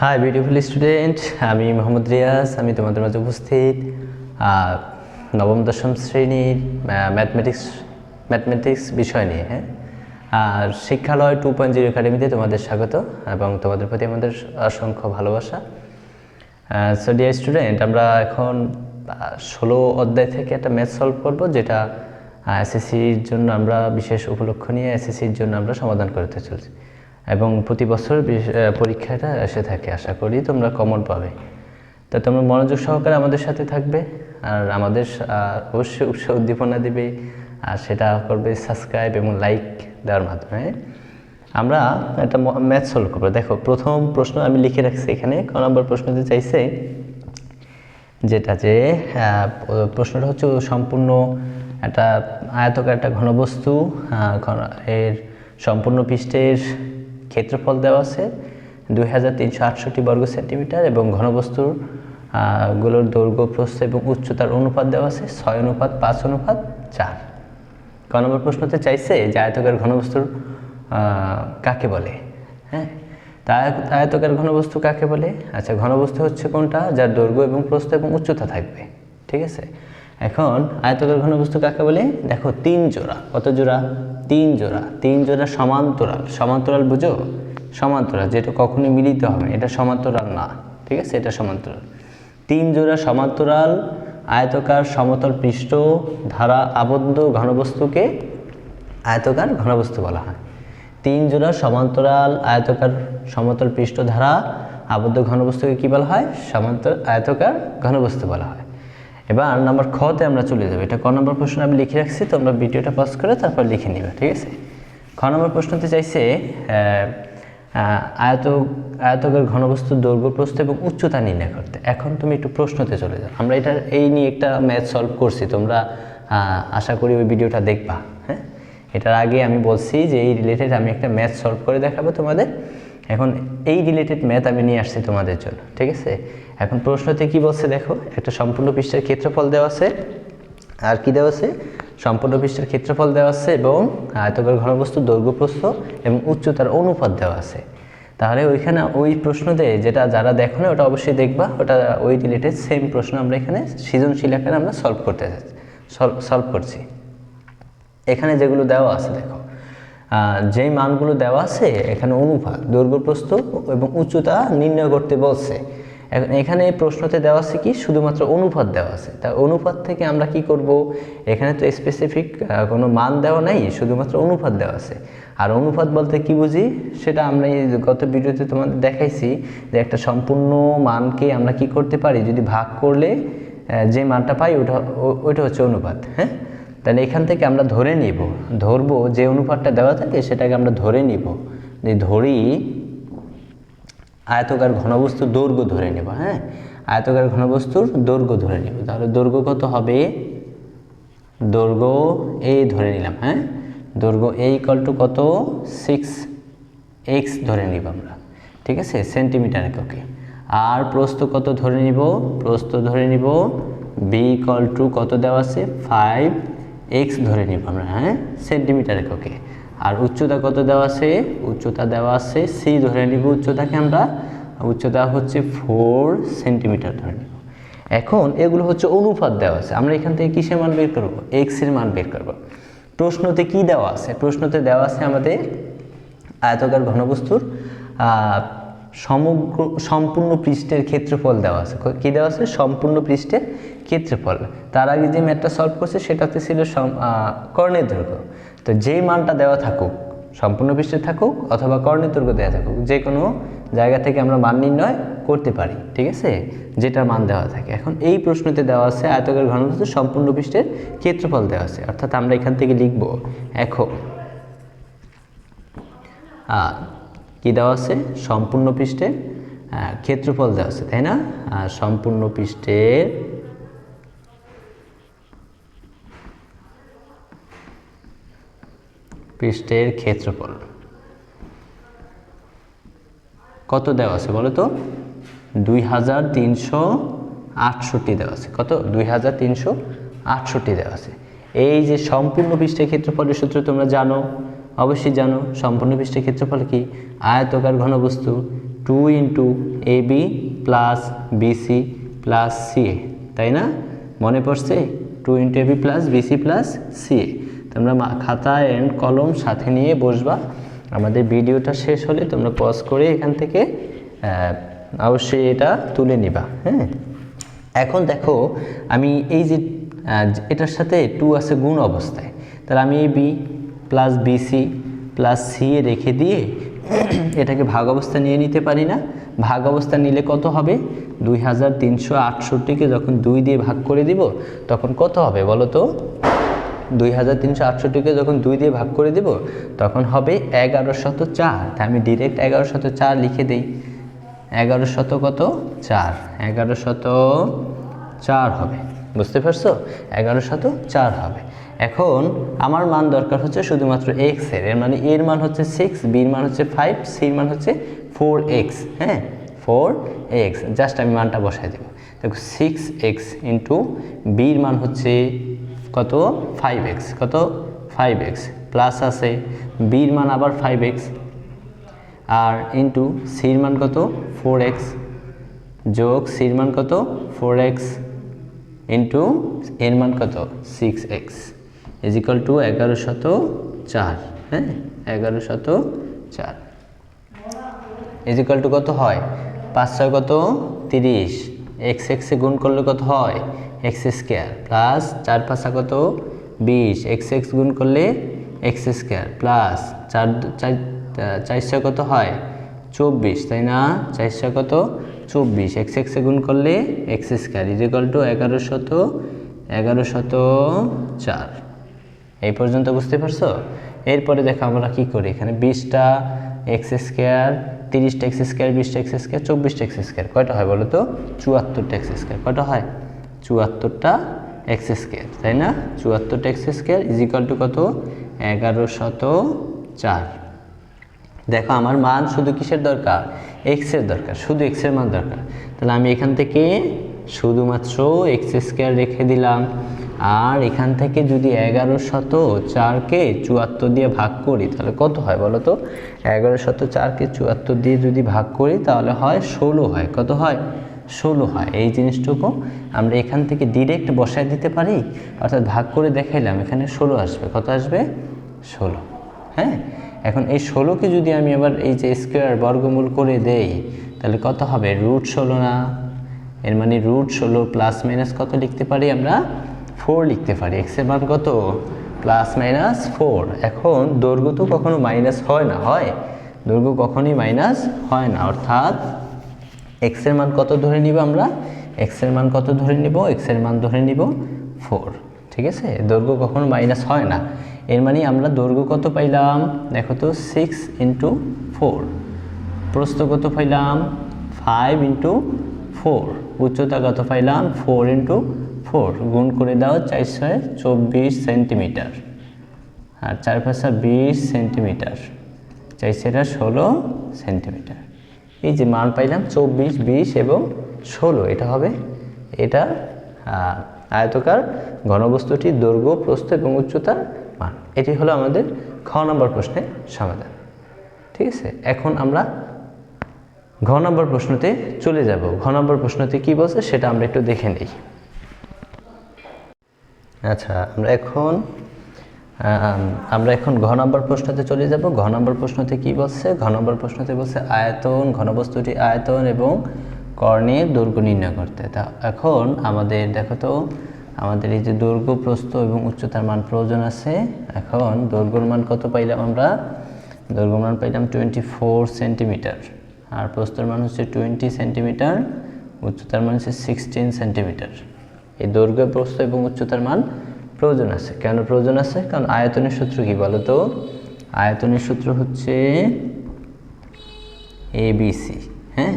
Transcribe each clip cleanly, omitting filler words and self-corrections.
Hi beautiful student, আমি মোহাম্মদ রিয়াজ। আমি তোমাদের মাঝে উপস্থিত নবম দশম শ্রেণীর ম্যাথমেটিক্স বিষয় নিয়ে। আর শিক্ষালয় 2.0 একাডেমিতে তোমাদের স্বাগত এবং তোমাদের প্রতি আমাদের অসংখ্য ভালোবাসা। সো ডিয়ার স্টুডেন্ট, আমরা এখন 16 অধ্যায় থেকে একটা ম্যাথ সলভ করব, যেটা এসএসসির জন্য আমরা বিশেষ উপলক্ষ নিয়ে এসএসসির জন্য আমরা সমাধান করতে চলছি এবং প্রতি বছর পরীক্ষাটা এসে থাকে। আশা করি তোমরা কমন পাবে। তো তোমরা মনোযোগ সহকারে আমাদের সাথে থাকবে আর আমাদের অবশ্যই উৎসাহ উদ্দীপনা দিবে, আর সেটা করবে সাবস্ক্রাইব এবং লাইক দেওয়ার মাধ্যমে। আমরা একটা ম্যাথ সলভ করবো। দেখো, প্রথম প্রশ্ন আমি লিখে রাখছি এখানে। ক নম্বর প্রশ্নতে চাইছে যেটা যে প্রশ্নটা হচ্ছে সম্পূর্ণ একটা আয়তকার একটা ঘনবস্তু, এর সম্পূর্ণ পৃষ্ঠের ক্ষেত্রফল দেওয়া আছে 2368 বর্গ সেন্টিমিটার এবং ঘনবস্তুর গুলোর দৈর্ঘ্য, প্রস্থ এবং উচ্চতার অনুপাত দেওয়া আছে 6:5:4। ক নম্বর প্রশ্নতে চাইছে যে আয়তকার ঘনবস্তুর কাকে বলে। তা আয়তকার ঘনবস্তু কাকে বলে? আচ্ছা, ঘনবস্তু হচ্ছে কোনটা? যার দৈর্ঘ্য এবং প্রস্থ এবং উচ্চতা থাকবে। ঠিক আছে, এখন আয়তকার ঘনবস্তু কাকে বলে? দেখো, 3 জোড়া। কত জোড়া? 3 জোড়া। 3 জোড়া সমান্তরাল। সমান্তরাল বুঝো? সমান্তরাল, যেটা কখনোই মিলিত হবে, এটা সমান্তরাল না। ঠিক আছে, এটা সমান্তরাল। 3 জোড়া সমান্তরাল আয়তকার সমতল পৃষ্ঠ ধারা আবদ্ধ ঘনবস্তুকে আয়তকার ঘনবস্তু বলা হয়। 3 জোড়া সমান্তরাল আয়তকার সমতল পৃষ্ঠ ধারা আবদ্ধ ঘনবস্তুকে কি বলা হয়? আয়তকার ঘনবস্তু বলা হয়। এবার নাম্বার খতে আমরা চলে যাব। এটা ক নম্বর প্রশ্ন আমি লিখে রাখছি, তোমরা ভিডিওটা পজ করে তারপর লিখে নিবে। ঠিক আছে, খ নম্বর প্রশ্নতে চাইছে আয়তকার ঘনবস্তুর দৈর্ঘ্য, প্রস্থ এবং উচ্চতা নির্ণয় করতে। এখন তুমি একটু প্রশ্নতে চলে যাও। আমরা এই নিয়ে একটা ম্যাথ সলভ করছি, তোমরা আশা করি ওই ভিডিওটা দেখবা। এটার আগে আমি বলছি যে এই রিলেটেড আমি একটা ম্যাথ সলভ করে দেখাবো তোমাদের। এখন এই রিলেটেড ম্যাথ আমি নিয়ে আসছি তোমাদের জন্য। ঠিক আছে, এখন প্রশ্নতে কি বলছে দেখো, একটা সম্পূর্ণ পৃষ্ঠের ক্ষেত্রফল দেওয়া আছে। আর কি দেওয়া আছে? সম্পূর্ণ পৃষ্ঠের ক্ষেত্রফল দেওয়া আছে এবং আয়তকার ঘনবস্তু দৈর্ঘ্য, প্রস্থ এবং উচ্চতার অনুপাত দেওয়া আছে। তাহলে ওইখানে ওই প্রশ্নতে যেটা যারা দেখো না ওটা অবশ্যই দেখবা, ওটা ওই রিলেটেড সেম প্রশ্ন আমরা এখানে সৃজনশীল আকারে আমরা সলভ করছি। এখানে যেগুলো দেওয়া আছে দেখো, যেই মানগুলো দেওয়া আছে এখানে অনুপাত, দৈর্ঘ্য, প্রস্থ এবং উচ্চতা নির্ণয় করতে বলছে। এখানে প্রশ্নতে দেওয়া আছে কি? শুধুমাত্র অনুপাত দেওয়া আছে। তা অনুপাত থেকে আমরা কি করব? এখানে তো স্পেসিফিক কোনো মান দেওয়া নাই, শুধুমাত্র অনুপাত দেওয়া আছে। আর অনুপাত বলতে কি বুঝি সেটা আমরা গত ভিডিওতে তোমাদের দেখাইছি যে একটা সম্পূর্ণ মানকে আমরা কি করতে পারি, যদি ভাগ করলে যে মানটা পাই ওইটা হচ্ছে অনুপাত। তাহলে এখান থেকে আমরা ধরবো যে অনুপাতটা দেওয়া থাকে সেটাকে আমরা ধরে নিব। যে ধরি আয়তকার ঘনবস্তুর দৈর্ঘ্য ধরে নেব। আয়তকার ঘনবস্তুর দৈর্ঘ্য ধরে নেব। তাহলে দৈর্ঘ্য কত হবে? দৈর্ঘ্য এই ধরে নিলাম। দৈর্ঘ্য = কত? 6x ধরে নিব আমরা। ঠিক আছে, সেন্টিমিটার এককে। আর প্রস্থ কত ধরে নিব? প্রস্থ ধরে নিব b = কত দেওয়া আছে? 5x ধরে নিব আমরা। সেন্টিমিটার এককে। আর উচ্চতা কত দেওয়া আছে? উচ্চতা দেওয়া আছে c ধরে নিব। উচ্চতাকে আমরা, উচ্চতা হচ্ছে 4 সেন্টিমিটার ধরে নিব। এখন এগুলো হচ্ছে অনুপাত দেওয়া আছে। আমরা এখান থেকে কিসের মান বের করব? x এর মান বের করব। প্রশ্নতে কি দেওয়া আছে? প্রশ্নতে দেওয়া আছে আমাদের আয়তকার ঘনবস্তুর সম্পূর্ণ পৃষ্ঠের ক্ষেত্রফল দেওয়া আছে। কি দেওয়া আছে? সম্পূর্ণ পৃষ্ঠের ক্ষেত্রফল। তার আগে যে ম্যাথটা সলভ করছে সেটাতে ছিল কর্ণের দৈর্ঘ্য। তো যেই মানটা দেওয়া থাকুক, সম্পূর্ণ পৃষ্ঠে থাকুক অথবা কর্ণের দৈর্ঘ্য দেওয়া থাকুক, যে কোনো জায়গা থেকে আমরা মান নির্ণয় করতে পারি। ঠিক আছে, যেটা মান দেওয়া থাকে। এখন এই প্রশ্নতে দেওয়া আছে আয়তকার ঘনবস্তু সম্পূর্ণ পৃষ্ঠের ক্ষেত্রফল দেওয়া আছে, অর্থাৎ আমরা এখান থেকে লিখব এখন কি দেওয়া আছে? সম্পূর্ণ পৃষ্ঠের ক্ষেত্রফল দেওয়া আছে, তাই না? সম্পূর্ণ পৃষ্ঠের ক্ষেত্রফল কত দেওয়া আছে বলো তো? 2368 দেওয়া আছে। কত? 2368 দেওয়া আছে। এই যে সম্পূর্ণ পৃষ্ঠের ক্ষেত্রফলের সূত্র তোমরা জানো, অবশ্যই জানো। সম্পূর্ণ পৃষ্ঠের ক্ষেত্রফল কি? আয়তকার ঘনবস্তু 2 into AB plus BC plus CA, তাই না? মনে পড়ছে? 2 into AB plus BC plus CA. তোমরা খাতা অ্যান্ড কলম সাথে নিয়ে বসবা। আমাদের ভিডিওটা শেষ হলে তোমরা পজ করে এখান থেকে অবশ্যই এটা তুলে নিবা। হ্যাঁ, এখন দেখো আমি এই যে এটার সাথে 2 আছে গুণ অবস্থায়, তাহলে আমি এই b plus BC plus c এ রেখে দিয়ে এটাকে ভাগ অবস্থা নিয়ে নিতে পারি না? ভাগ অবস্থা নিলে কত হবে? 2368কে যখন 2 দিয়ে ভাগ করে দিব তখন কত হবে বলো তো? 2368কে যখন 2 দিয়ে ভাগ করে দিব তখন হবে 1104। তাই আমি ডিরেক্ট 1104 লিখে দিই। 1100 কত? 4। 1104 হবে, বুঝতে পারছো? 1104 হবে। এখন আমার মান দরকার হচ্ছে শুধুমাত্র এক্স এর মানে এর মান হচ্ছে 6, বির মান হচ্ছে 5, সির মান হচ্ছে 4x। হ্যাঁ, 4x, জাস্ট আমি মানটা বসাই দেব। দেখো 6x ইন্টু বির মান হচ্ছে কত? 5x। কত? 5x প্লাস আছে বির মান আবার 5x আর ইন্টু সির মান কত? 4x যোগ সির মান কত? 4x ইন্টু এর মান কত? 6x is equal two 1104। হ্যাঁ, 1104 ইজ ইকুয়াল টু কত হয়? 5 6 কত? 30। x এ গুণ করলে কত হয়? x স্কয়ার প্লাস 4 5 কত? 20। x গুণ করলে x স্কয়ার প্লাস 4 4 কত হয়? 24, তাই না? 4 কত? 24। x এ গুণ করলে x square is equal two 1104। এই পর্যন্ত বুঝতে পারছো? এরপরে দেখো আমরা কি করি, এখানে 20টা এক্স স্কয়ার, 30টা এক্স স্কয়ার, 20টা এক্স স্কয়ার, 24টা এক্স স্কয়ার, কয়টা হয় বলো তো? 74টা এক্স স্কয়ার। কয়টা হয়? 74টা এক্স স্কয়ার, তাই না? 74টা x square is equal to কত? 1104। দেখো আমার মান শুধু কিসের দরকার? এক্স এর দরকার, শুধু এক্স এর মান দরকার। তাহলে আমি এখান থেকে শুধুমাত্র এক্স স্কয়ার রেখে দিলাম। আর এখান থেকে যদি 1104কে 74 দিয়ে ভাগ করি তাহলে কত হয় বলো তো? 1104কে 74 দিয়ে যদি ভাগ করি তাহলে হয় 16 হয়। কত হয়? 16 হয়। এই জিনিসটুকু আমরা এখান থেকে ডিরেক্ট বসায় দিতে পারি, অর্থাৎ ভাগ করে দেখাইলাম, এখানে 16 আসবে। কত আসবে? 16। হ্যাঁ, এখন এই 16কে যদি আমি আবার এই যে স্কয়ার বর্গমূল করে দেই তাহলে কত হবে? √16 না? এর মানে √16 প্লাস মাইনাস কত লিখতে পারি আমরা? 4 লিখতে পারি। এক্স এর মান কত? Plus minus 4। এখন দৈর্ঘ্য তো কখনো মাইনাস হয় না, হয়? দৈর্ঘ্য কখনোই মাইনাস হয় না, অর্থাৎ এক্স এর মান কত ধরে নিব আমরা? এক্স এর মান কত ধরে নিব? এক্স এর মান ধরে নিব 4। ঠিক আছে, দৈর্ঘ্য কখনো মাইনাস হয় না। এর মানে আমরা দৈর্ঘ্য কত পাইলাম? দেখো তো 6 ইন্টু 4। প্রস্থ কত পাইলাম? 5 ইন্টু 4। উচ্চতা কত পাইলাম? 4 ইন্টু 4। গুণ করে দাও, 4 6 24 সেন্টিমিটার আর 4 5 20 সেন্টিমিটার, 4 6 16 সেন্টিমিটার। এই যে মান পাইলাম 24, 20 এবং 16, এটা হবে এটা আয়তকার ঘনবস্তুটির দৈর্ঘ্য, প্রস্থ এবং উচ্চতার মান। এটি হলো আমাদের খ নম্বর প্রশ্নের সমাধান। ঠিক আছে, এখন আমরা ঘ নম্বর প্রশ্নতে চলে যাব। ঘ নম্বর প্রশ্নতে কি বলছে সেটা আমরা একটু দেখে নিই। আচ্ছা, আমরা এখন ঘ নম্বর প্রশ্নতে চলে যাব। ঘ নম্বর প্রশ্নতে কি বলছে? ঘ নম্বর প্রশ্নতে বলছে আয়তন, ঘনবস্তুটি আয়তন এবং কর্ণের দৈর্ঘ্য নির্ণয় করতে। তা এখন আমাদের দেখো তো, আমাদের এই যে দৈর্ঘ্য, প্রস্থ এবং উচ্চতার মান প্রয়োজন আছে। এখন দৈর্ঘ্যর মান কত পাইলাম আমরা? দৈর্ঘ্যর মান পাইলাম 24 সেন্টিমিটার, আর প্রস্থের মান হচ্ছে 20 সেন্টিমিটার, উচ্চতার মান হচ্ছে 16 সেন্টিমিটার। এই দৈর্ঘ্য, প্রস্থ এবং উচ্চতার মান প্রয়োজন আছে। কেন প্রয়োজন আছে? কারণ আয়তনের সূত্র কি বলো তো? আয়তনের সূত্র হচ্ছে ABC। হ্যাঁ,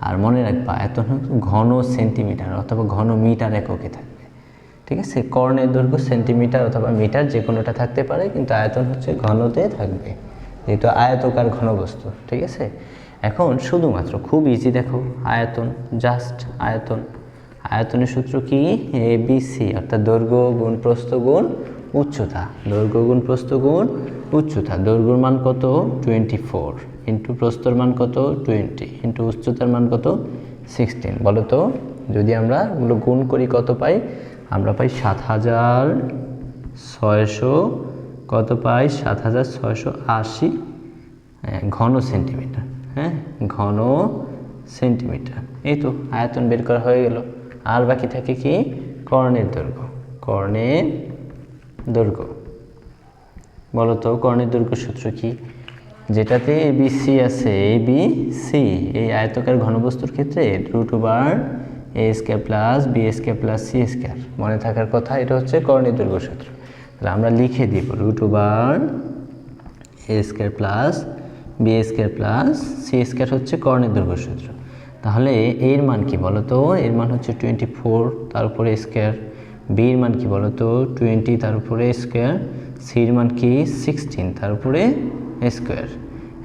আর মনে রাখবা আয়তন ঘন সেন্টিমিটার অথবা ঘন মিটার এককে থাকবে। ঠিক আছে, কর্ণের দৈর্ঘ্য সেন্টিমিটার অথবা মিটার যে কোনোটা থাকতে পারে, কিন্তু আয়তন হচ্ছে ঘনতে থাকবে, যেহেতু আয়তকার ঘনবস্তু। ঠিক আছে, এখন শুধুমাত্র খুব ইজি, দেখো আয়তন, জাস্ট আয়তন। আয়তনের সূত্র কি? ABC, অর্থাৎ দৈর্ঘ্য গুণ প্রস্থ গুণ উচ্চতা। দৈর্ঘ্য গুণ প্রস্থ গুণ উচ্চতা, দৈর্ঘ্যের মান কত 24 ইন্টু প্রস্থর মান কত 20 ইন্টু উচ্চতার মান কত 16। বলো তো যদি আমরা এগুলো গুণ করি কত পাই? আমরা পাই 7600 কত পাই 7680 ঘন সেন্টিমিটার। হ্যাঁ, ঘন সেন্টিমিটার। এই তো আয়তন বের করা হয়ে গেল। আর বাকি থাকে কি? কর্ণের দৈর্ঘ্য। কর্ণের দৈর্ঘ্য বলো তো কর্ণের দৈর্ঘ্য সূত্র কি? যেটাতে ABC আছে, ABC এই আয়তকার ঘনবস্তুর ক্ষেত্রে √a² plus b² plus c²। মনে থাকার কথা, এটা হচ্ছে কর্ণের দৈর্ঘ্য সূত্র। তাহলে আমরা লিখে দিব √a² plus b² plus c² হচ্ছে কর্ণের দৈর্ঘ্য সূত্র। তাহলে এর মান কি বলো তো? এর মান হচ্ছে 24 তার উপরে স্কয়ার। বি এর মান কি বলো তো? 20 তার উপরে স্কয়ার। সি এর মান কি 16 তার উপরে স্কয়ার।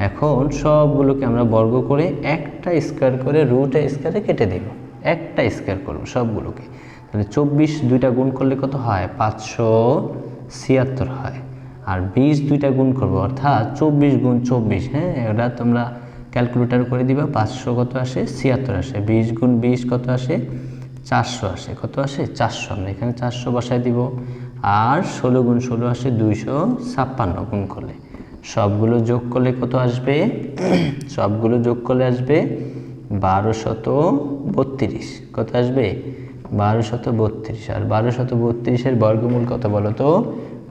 এখন সবগুলোকে আমরা বর্গ করে একটা স্কয়ার করে √a² কেটে দেব। একটা স্কয়ার করব সবগুলোকে। তাহলে 24 দুইটা গুণ করলে কত হয়? 576 হয়। আর 20 দুইটা গুণ করব অর্থাৎ 24 গুণ 24। হ্যাঁ, এটা তোমরা ক্যালকুলেটর করে দিবা। 500 কত আসে? 76 আসে। 20 গুণ 20 কত আসে? 400 আসে। কত আসে? 400। আমরা এখানে 400 বসায় দিব। আর 16 গুণ 16 আসে 256 গুণ করলে। সবগুলো যোগ করলে কত আসবে? সবগুলো যোগ করলে আসবে 1232। কত আসবে? 1232। আর 1232-এর বর্গমূল কত বলো তো?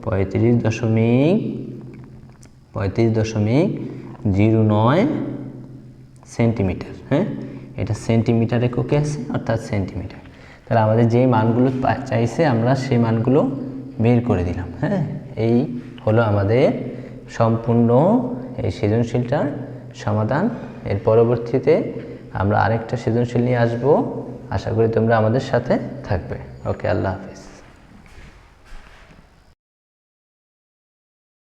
35.09 সেন্টিমিটার। হ্যাঁ, এটা সেন্টিমিটার এককে আছে, অর্থাৎ সেন্টিমিটার। তাহলে আমাদের যে মানগুলো চাইছে আমরা সেই মানগুলো বের করে দিলাম। হ্যাঁ, এই হলো আমাদের সম্পূর্ণ এই সৃজনশীলটার সমাধান। এর পরবর্তীতে আমরা আরেকটা সৃজনশীল নিয়ে আসবো। আশা করি তোমরা আমাদের সাথে থাকবে। ওকে, আল্লাহ হাফিজ।